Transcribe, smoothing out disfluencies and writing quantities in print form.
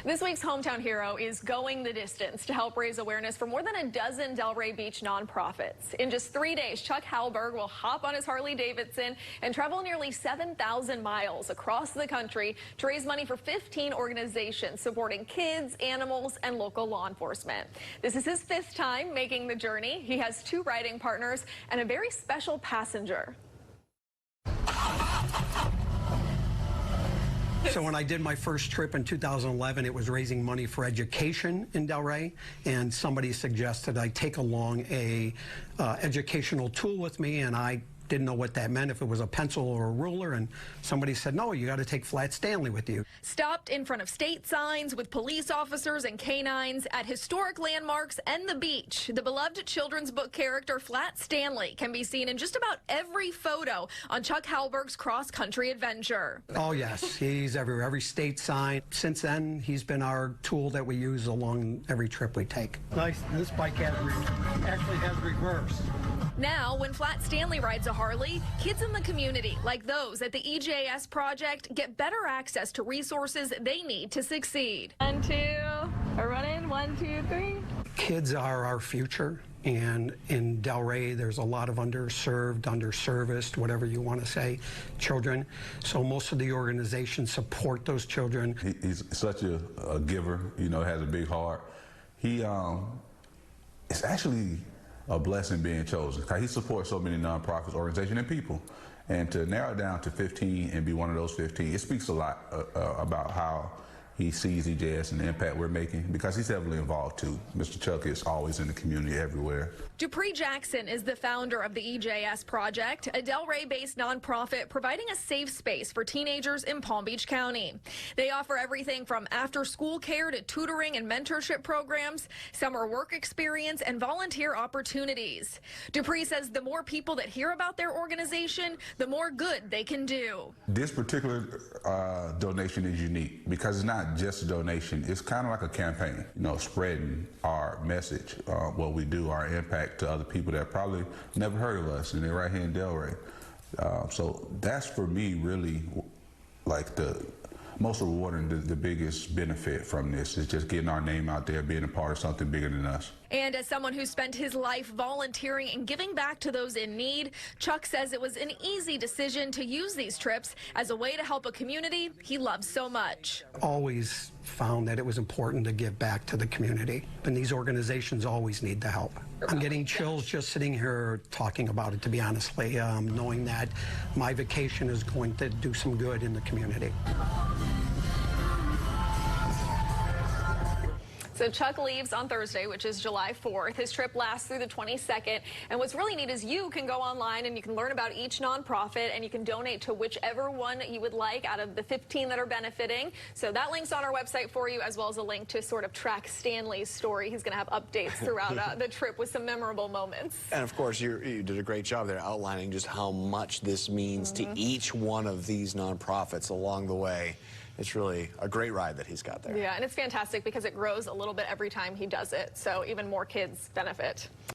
This week's Hometown Hero is going the distance to help raise awareness for more than a dozen Delray Beach nonprofits. In just 3 days, Chuck Hallberg will hop on his Harley Davidson and travel nearly 7,000 miles across the country to raise money for 15 organizations supporting kids, animals, and local law enforcement. This is his 5th time making the journey. He has 2 riding partners and a very special passenger. So when I did my first trip in 2011, it was raising money for education in Delray, and somebody suggested I take along a educational tool with me, and I didn't know what that meant, if it was a pencil or a ruler, and somebody said, no, you got to take Flat Stanley with you. Stopped in front of state signs with police officers and canines at historic landmarks and the beach. The beloved children's book character Flat Stanley can be seen in just about every photo on Chuck Hallberg's cross-country adventure. Oh, yes, he's everywhere, every state sign. Since then, he's been our tool that we use along every trip we take. Nice, this bike actually has reverse. Now, when Flat Stanley rides a Harley, kids in the community, like those at the EJS project, get better access to resources they need to succeed. 1, 2, we're running, 1, 2, 3. Kids are our future, and in Delray, there's a lot of underserved, underserviced, whatever you want to say, children. So most of the organizations support those children. He's such a giver, you know, has a big heart. It's actually a blessing being chosen. He supports so many nonprofits, organizations, and people. And to narrow it down to 15 and be one of those 15, it speaks a lot about how he sees EJS and the impact we're making, because he's heavily involved too. Mr. Chuck is always in the community everywhere. Dupree Jackson is the founder of the EJS Project, a Delray-based nonprofit providing a safe space for teenagers in Palm Beach County. They offer everything from after-school care to tutoring and mentorship programs, summer work experience, and volunteer opportunities. Dupree says the more people that hear about their organization, the more good they can do. This particular donation is unique because it's not just a donation. It's kind of like a campaign, you know, spreading our message, what we do, our impact to other people that probably never heard of us, and they're right here in Delray. So that's for me really like the most rewarding, the biggest benefit from this is just getting our name out there, being a part of something bigger than us. And as someone who spent his life volunteering and giving back to those in need, Chuck says it was an easy decision to use these trips as a way to help a community he loves so much. Always found that it was important to give back to the community, and these organizations always need the help. I'm getting chills just sitting here talking about it, to be honestly, knowing that my vacation is going to do some good in the community. So Chuck leaves on Thursday, which is July 4th. His trip lasts through the 22nd. And what's really neat is you can go online and you can learn about each nonprofit, and you can donate to whichever one you would like out of the 15 that are benefiting. So that link's on our website for you, as well as a link to sort of track Stanley's story. He's going to have updates throughout the trip with some memorable moments. And of course, you did a great job there outlining just how much this means to each one of these nonprofits along the way. It's really a great ride that he's got there. Yeah, and it's fantastic because it grows a little bit every time he does it, so even more kids benefit.